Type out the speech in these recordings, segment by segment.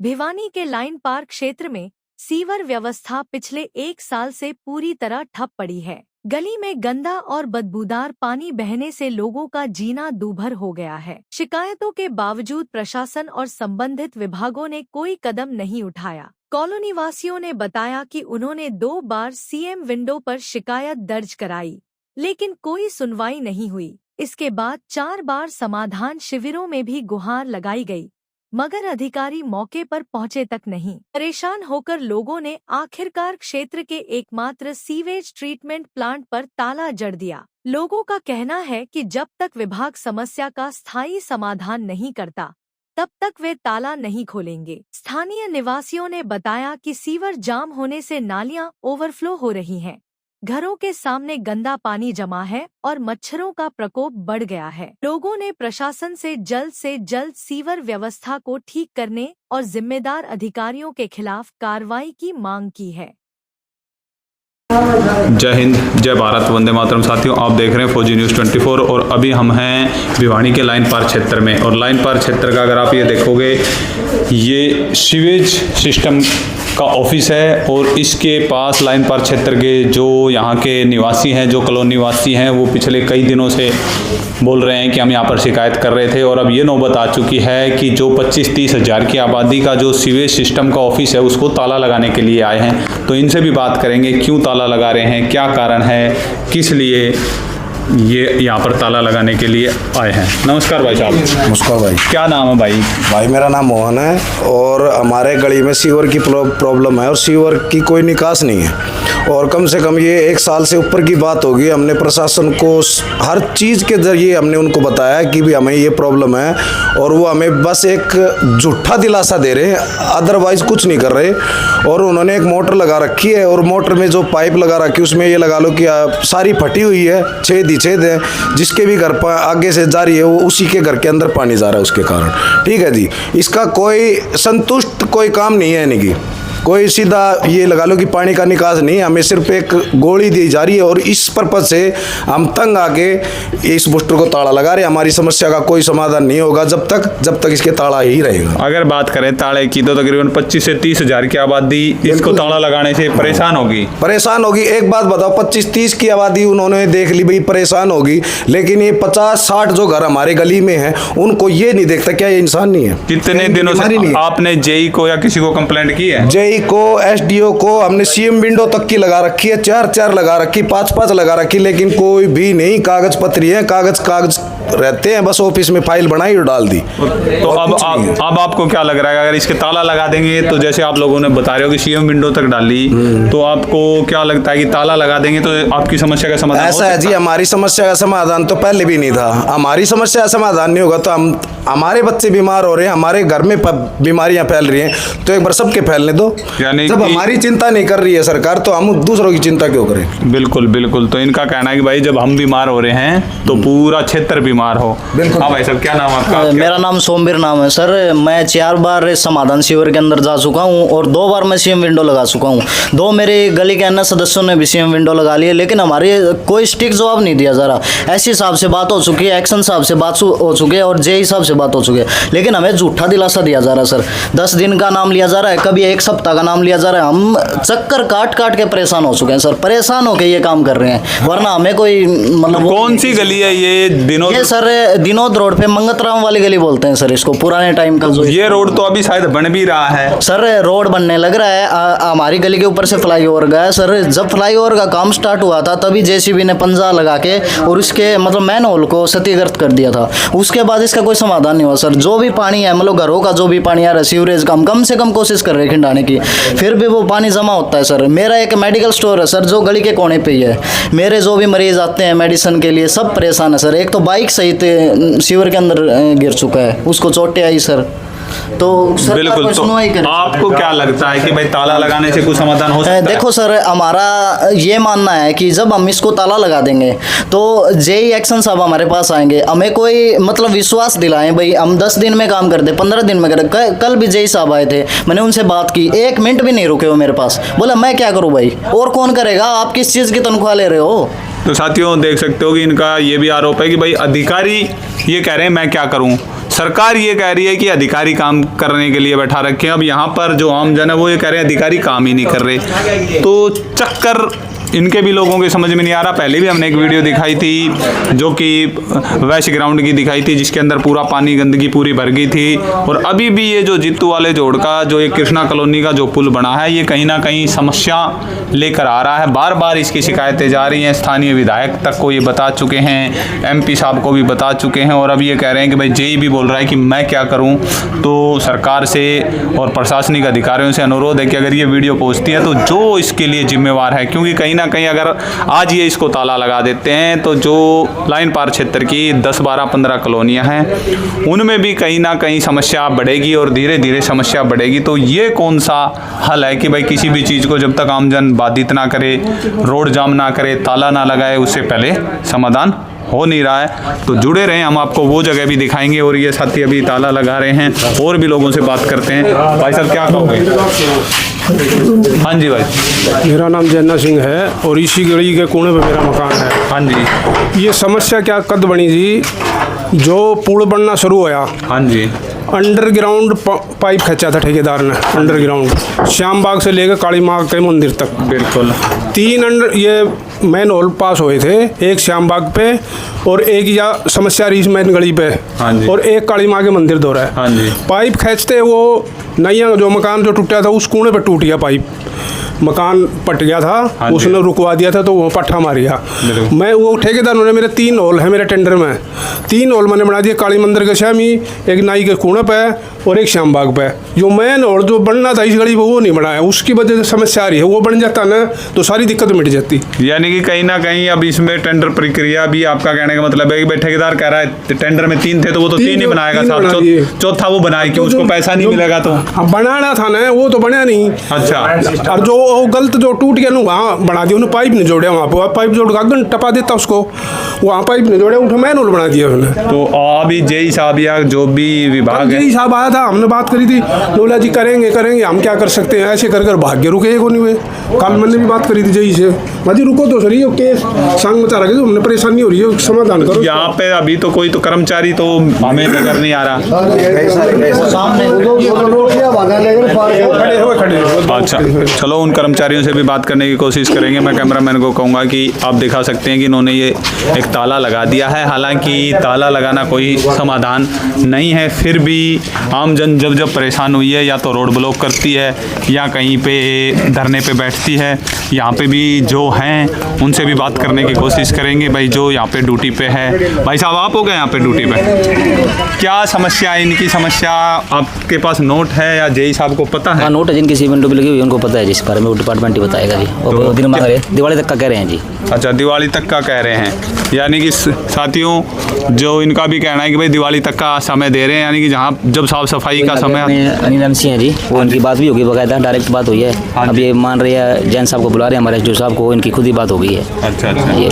भिवानी के line park क्षेत्र में सीवर व्यवस्था पिछले 1 साल से पूरी तरह ठप पड़ी है। गली में गंदा और बदबूदार पानी बहने से लोगों का जीना दूभर हो गया है। शिकायतों के बावजूद प्रशासन और संबंधित विभागों ने कोई कदम नहीं उठाया। कॉलोनी वासियों ने बताया कि उन्होंने 2 बार सीएम विंडो पर शिकायत दर्ज कराई, लेकिन कोई सुनवाई नहीं हुई। इसके बाद 4 बार समाधान शिविरों में भी गुहार लगाई गई, मगर अधिकारी मौके पर पहुंचे तक नहीं। परेशान होकर लोगों ने आखिरकार क्षेत्र के एकमात्र सीवेज ट्रीटमेंट प्लांट पर ताला जड़ दिया। लोगों का कहना है कि जब तक विभाग समस्या का स्थायी समाधान नहीं करता, तब तक वे ताला नहीं खोलेंगे। स्थानीय निवासियों ने बताया कि सीवर जाम होने से नालियां ओवरफ्लो हो रही हैं, घरों के सामने गंदा पानी जमा है और मच्छरों का प्रकोप बढ़ गया है। लोगों ने प्रशासन से जल्द सीवर व्यवस्था को ठीक करने और जिम्मेदार अधिकारियों के खिलाफ कार्रवाई की मांग की है। जय हिंद, जय भारत, वंदे मातरम। साथियों, आप देख रहे हैं फौजी न्यूज़ 24 और अभी हम हैं भिवानी के लाइन पार्क क्षेत्र में। और लाइन पार्क क्षेत्र का अगर आप ये देखोगे, ये सीवेज सिस्टम का ऑफिस है और इसके पास लाइन पार्क क्षेत्र के जो यहाँ के निवासी हैं, जो कॉलोनी निवासी हैं, वो पिछले कई दिनों से बोल रहे हैं कि हम यहाँ पर शिकायत कर रहे थे। और अब ये नौबत आ चुकी है कि जो 25-30 हज़ार की आबादी का जो सीवेज सिस्टम का ऑफिस है, उसको ताला लगाने के लिए आए हैं। तो इनसे भी बात करेंगे, क्यों ताला लगा रहे हैं, क्या कारण है, किस लिए ये यहाँ पर ताला लगाने के लिए आए हैं। नमस्कार भाई साहब। नमस्कार भाई। क्या नाम है भाई? भाई मेरा नाम मोहन है और हमारे गली में सीवर की प्रॉब्लम है और सीवर की कोई निकास नहीं है। और कम से कम ये 1 साल से ऊपर की बात होगी। हमने प्रशासन को हर चीज़ के जरिए हमने उनको बताया कि भी हमें ये प्रॉब्लम है, और वो हमें बस एक झूठा दिलासा दे रहे हैं, अदरवाइज़ कुछ नहीं कर रहे। और उन्होंने एक मोटर लगा रखी है और मोटर में जो पाइप लगा रखी है उसमें ये लगा लो कि सारी फटी हुई है, छेद है, जिसके भी घर पर आगे से जा रही है वो उसी के घर के अंदर पानी जा रहा है उसके कारण। ठीक है जी, इसका कोई संतुष्ट कोई काम नहीं है, यानी कि कोई सीधा ये लगा लो कि पानी का निकास नहीं, हमें सिर्फ एक गोली दी जा रही है। और इस पर्पज से हम तंग आके इस बूस्टर को ताला लगा रहे हैं। हमारी समस्या का कोई समाधान नहीं होगा जब तक इसके ताला ही रहेगा। अगर बात करें ताले की, तो तकरीबन 25 से 30 हज़ार की आबादी इसको ताला लगाने से परेशान होगी। एक बात बताओ, 25-30 की आबादी उन्होंने देख ली भाई, परेशान होगी, लेकिन ये 50-60 जो घर हमारे गली में है उनको ये नहीं देखता क्या ये इंसान नहीं है। कितने दिनों से आपने जेई को या किसी को कंप्लेंट की है? जेई को, एसडीओ को, हमने सीएम विंडो तक की लगा रखी है, 4 लगा रखी, 5 लगा रखी, लेकिन कोई भी नहीं। कागज पत्री है, कागज रहते हैं, बस ऑफिस में फाइल बनाई और डाल दी। तो अब आपको क्या लग रहा है, अगर इसके ताला लगा देंगे तो जैसे आप लोगों ने बता रहे हो कि सीएम विंडो तक डाली, तो आपको क्या लगता है कि ताला लगा देंगे तो आपकी समस्या का समाधान? ऐसा है जी, हमारी समस्या का समाधान तो पहले भी नहीं था। हमारी समस्या का समाधान नहीं होगा तो हमारे बच्चे बीमार हो रहे हैं, हमारे घर में बीमारियां फैल रही हैं, तो एक बार सबके फैलने दो। जब हमारी चिंता नहीं कर रही है सरकार, तो हम दूसरों की चिंता क्यों करें? बिल्कुल। तो इनका कहना है कि भाई जब हम बीमार हो रहे हैं तो पूरा क्षेत्र बीमार हो। बिल्कुल। हाँ भाई साहब, क्या नाम आपका? मेरा नाम सोमवीर नाम है सर। मैं 4 बार समाधान सीवर के अंदर जा चुका हूँ और 2 बार मैं सीएम विंडो लगा चुका हूँ। 2 मेरे गली के अन्य सदस्यों ने भी सीएम विंडो लगा ली है, लेकिन हमारे कोई स्टिक जवाब नहीं दिया जा रहा। ऐसे हिसाब से बात हो चुकी है, एक्शन साहब से बात हो चुकी है और जे हिसाब से बात हो चुकी है, लेकिन हमें झूठा दिलासा दिया जा रहा है सर। 10 दिन का नाम लिया जा रहा है, कभी 1 सप्ताह का नाम लिया जा रहा है। हम चक्कर काट के परेशान हो चुके हैं सर, परेशान होकर ये काम कर रहे हैं, वरना हमें कोई मतलब। कौन सी गली है ये? ये सर दिनोद रोड पे मंगतराम वाली गली बोलते हैं सर इसको, पुराने टाइम का जो। ये रोड तो अभी शायद बन भी रहा है सर, रोड बनने लग रहा है। हमारी गली के ऊपर से फ्लाईओवर गया सर। जब फ्लाईओवर का काम स्टार्ट हुआ था तभी जेसीबी ने पंजा लगा के और उसके मतलब मैन होल को क्षतिग्रस्त कर दिया था। उसके बाद इसका कोई समाधान नहीं हुआ सर। जो भी पानी है, मतलब घरों का जो भी पानी आ रहा है सीवरेज का, कम से कम कोशिश कर रहे हैं खिंडाने की, फिर भी वो पानी जमा होता है सर। मेरा एक मेडिकल स्टोर है सर जो गली के कोने पे ही है। मेरे जो भी मरीज आते हैं मेडिसिन के लिए, सब परेशान है सर। एक तो बाइक सहित सीवर के अंदर गिर चुका है, उसको चोटें आई सर। तो बिल्कुल। तो आपको क्या लगता है कि भाई ताला लगाने से कुछ समाधान हो सकता है? देखो सर, हमारा ये मानना है कि जब हम इसको ताला लगा देंगे तो जेई एक्शन साहब हमारे पास आएंगे, हमें कोई मतलब विश्वास दिलाएं भाई हम 10 दिन में काम कर दे, 15 दिन में कर। कल भी जेई साहब आए थे, मैंने उनसे बात की, 1 मिनट भी नहीं रुके वो मेरे पास। बोला मैं क्या करूँ भाई, और कौन करेगा, आप किस चीज़ की तनख्वाह ले रहे हो? तो साथियों, देख सकते हो कि इनका ये भी आरोप है कि भाई अधिकारी ये कह रहे हैं मैं क्या करूं, सरकार ये कह रही है कि अधिकारी काम करने के लिए बैठा रखे हैं। अब यहाँ पर जो आम जन है वो ये कह रहे हैं अधिकारी काम ही नहीं कर रहे। तो चक्कर इनके भी लोगों के समझ में नहीं आ रहा। पहले भी हमने एक वीडियो दिखाई थी जो कि वैश ग्राउंड की दिखाई थी, जिसके अंदर पूरा पानी गंदगी पूरी भर गई थी। और अभी भी ये जो जीतू वाले जोड़ का जो एक कृष्णा कॉलोनी का जो पुल बना है, ये कहीं ना कहीं समस्या लेकर आ रहा है। बार बार इसकी शिकायतें जा रही हैं। स्थानीय विधायक तक को ये बता चुके हैं, MP साहब को भी बता चुके हैं, और अब ये कह रहे हैं कि भाई जेई भी बोल रहा है कि मैं क्या करूँ। तो सरकार से और प्रशासनिक अधिकारियों से अनुरोध है कि अगर ये वीडियो पहुँचती है तो जो इसके लिए जिम्मेवार है, क्योंकि कहीं कहीं अगर आज ये इसको ताला लगा देते हैं तो जो लाइन पार क्षेत्र की 10, 12, 15 कॉलोनियां हैं उनमें भी कहीं ना कहीं समस्या बढ़ेगी और धीरे धीरे समस्या बढ़ेगी। तो ये कौन सा हल है कि भाई किसी भी चीज़ को जब तक आमजन बाधित ना करे, रोड जाम ना करे, ताला ना लगाए, उससे पहले समाधान हो नहीं रहा है। तो जुड़े रहें, हम आपको वो जगह भी दिखाएंगे। और ये साथी अभी ताला लगा रहे हैं, और भी लोगों से बात करते हैं। भाई साहब क्या कहोगे? हाँ जी भाई। मेरा नाम जैना सिंह है और इसी गली के कोने पे मेरा मकान है। हाँ जी। ये समस्या क्या कद बनी थी, जो पुल बनना शुरू होया, हाँ जी, अंडरग्राउंड पाइप खींचा था ठेकेदार ने, अंडरग्राउंड श्याम बाग से लेकर काली माँ के मंदिर तक। बिल्कुल 3 ये मैन होल पास हुए थे, एक श्याम बाग पे और एक या समस्या रीस मैन गली पे, हाँ जी, और एक काली माँ के मंदिर दौरा है। हाँ जी। पाइप खींचते वो नैया जो मकान जो टूटा था उस कोने पे टूट गया पाइप, मकान पट गया था। हाँ, उसने रुकवा दिया था तो वो पट्ठा मार गया। मैं वो ठेकेदार ने मेरे 3 होल है मेरे टेंडर में, 3 होल मैंने बना दिए, काली मंदिर के श्यामी, एक नाई के कोने पे और एक श्याम बाग पे। जो मेन होल जो बनना था इस गली पे वो नहीं बना है, उसकी वजह से समस्या आ रही है। वो बन जाता ना तो सारी दिक्कत मिट जाती। यानी कि कहीं ना कहीं अब इसमें टेंडर प्रक्रिया भी, आपका कहने का मतलब है कि भाई ठेकेदार कह रहा है टेंडर में 3 थे तो वो तो 3 ही बनाएगा, साहब चौथा वो बनाए कि उसको पैसा नहीं मिलेगा। तो बनाना था ना, वो तो बना नहीं। अच्छा, और जो गलत जो टूट गया वहाँ बना दिया उन्होंने, पाइप नहीं जोड़े वहाँ पे, पाइप जोड़ के टपा देता उसको, वहाँ पाइप नहीं जोड़े, उठा मैन होल बना दिया उन्होंने। तो अभी जेई साहब या जो भी विभाग है, जेई साहब आया था, हमने बात करी थी, बोला जी करेंगे करेंगे, हम क्या कर सकते हैं, ऐसे कर भाग्य रुके को नहीं हुए। कल मैंने भी बात करी थी जेई से, भाजी रुको तो सही, केस संग मचा रखे, हमने परेशानी हो रही है, समाधान करो। यहाँ पे अभी तो कोई तो कर्मचारी तो हमें नजर नहीं आ रहा। अच्छा, चलो उन कर्मचारियों से भी बात करने की कोशिश करेंगे। मैं कैमरामैन को कहूँगा कि आप दिखा सकते हैं कि इन्होंने ये एक ताला लगा दिया है। हालांकि ताला लगाना कोई समाधान नहीं है, फिर भी आमजन जब जब परेशान हुई है या तो रोड ब्लॉक करती है या कहीं पे धरने पे बैठती है। यहाँ पे भी जो हैं उनसे भी बात करने की कोशिश करेंगे। भाई जो यहाँ पे ड्यूटी पे है, भाई साहब आप हो गए यहाँ पे ड्यूटी पे, क्या समस्या है इनकी? समस्या आपके पास नोट है या जेई साहब को पता है? हाँ, नोट है, जिनकी सीमेंट लगी हुई उनको पता है, जिस बारे में वो डिपार्टमेंट ही बताएगा जी। और दिन मांग रहे दिवाली तक का कह रहे हैं जी। अच्छा, दिवाली तक का कह रहे हैं, यानी कि साथियों जो इनका भी कहना है कि भाई दिवाली तक का समय दे रहे हैं, यानी कि जहाँ जब साफ सफाई का समय। अनिल सिंह है जी, वो उनकी बात भी होगी, बकायदा डायरेक्ट बात हुई है। अब ये मान रहे हैं, जैन साहब को बुला रहे हैं हमारे जो साहब को, इनकी खुद ही बात हो गई है। अच्छा अच्छा, ये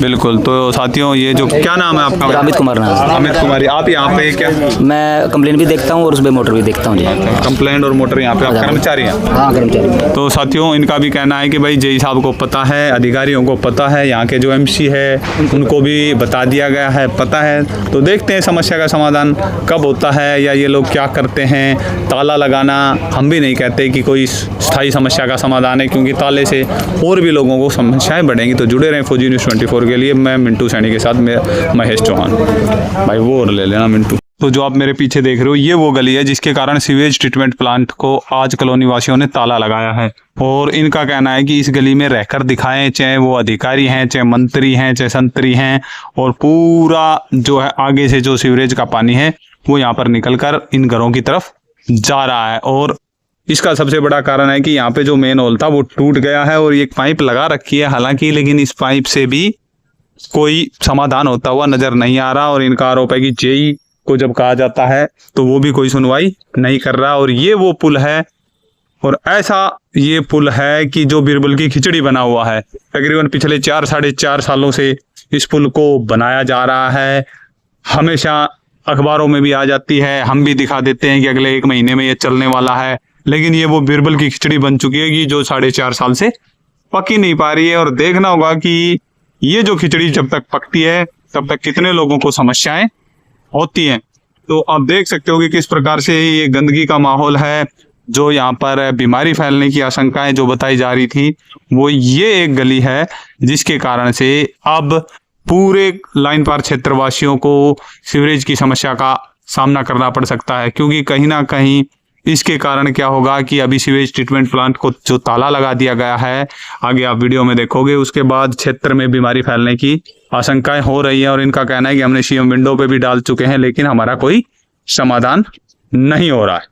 बिल्कुल। तो साथियों ये जो क्या नाम है आपका? अमित कुमार नाम। अमित कुमार, आप यहाँ पे क्या? मैं कंप्लेन भी देखता हूँ और उस पर मोटर भी देखता हूँ जी। कंप्लेंट और मोटर यहाँ पे आप कर्मचारी हैं? हाँ, कर्मचारी। तो साथियों इनका भी कहना है कि भाई जेई साहब को पता है, अधिकारियों को पता है, यहाँ के जो MC है उनको भी बता दिया गया है, पता है। तो देखते हैं समस्या का समाधान कब होता है या ये लोग क्या करते हैं। ताला लगाना हम भी नहीं कहते कि कोई स्थायी समस्या का समाधान है, क्योंकि ताले से और भी लोगों को समस्याएं बढ़ेंगी। तो जुड़े रहें फौजी न्यूज़ 24 के लिए। मैं मिंटू सैनी के साथ, मैं महेश चौहान। भाई वो और ले लेना मिंटू। तो जो आप मेरे पीछे देख रहे हो ये वो गली है जिसके कारण सीवेज ट्रीटमेंट प्लांट को आज कॉलोनी वासियों ने ताला लगाया है। और इनका कहना है कि इस गली में रहकर दिखाएं, चाहे वो अधिकारी हैं, चाहे मंत्री हैं, चाहे संतरी हैं, और पूरा जो है आगे से जो सीवरेज का पानी है वो यहाँ पर निकलकर इन घरों की तरफ जा रहा है। और इसका सबसे बड़ा कारण है कि यहाँ पे जो मेन होल था वो टूट गया है और एक पाइप लगा रखी है हालांकि, लेकिन इस पाइप से भी कोई समाधान होता हुआ नजर नहीं आ रहा। और इनका आरोप है कि जेई को जब कहा जाता है तो वो भी कोई सुनवाई नहीं कर रहा। और ये वो पुल है, और ऐसा ये पुल है कि जो बिरबल की खिचड़ी बना हुआ है। तकरीबन पिछले 4 साढ़े 4 सालों से इस पुल को बनाया जा रहा है। हमेशा अखबारों में भी आ जाती है, हम भी दिखा देते हैं कि अगले 1 महीने में ये चलने वाला है। लेकिन ये वो बिरबल की खिचड़ी बन चुकी है कि जो 4.5 साल से पक ही नहीं पा रही है। और देखना होगा कि ये जो खिचड़ी जब तक पकती है तब तक कितने लोगों को समस्याएं होती हैं। तो आप देख सकते हो कि किस प्रकार से ये गंदगी का माहौल है, जो यहाँ पर बीमारी फैलने की आशंकाएं जो बताई जा रही थी, वो ये एक गली है जिसके कारण से अब पूरे लाइन पार क्षेत्रवासियों को सीवरेज की समस्या का सामना करना पड़ सकता है, क्योंकि कहीं ना कहीं इसके कारण क्या होगा कि अभी सीवेज ट्रीटमेंट प्लांट को जो ताला लगा दिया गया है, आगे आप वीडियो में देखोगे, उसके बाद क्षेत्र में बीमारी फैलने की आशंकाएं हो रही है और इनका कहना है कि हमने सीएम विंडो पे भी डाल चुके हैं, लेकिन हमारा कोई समाधान नहीं हो रहा है।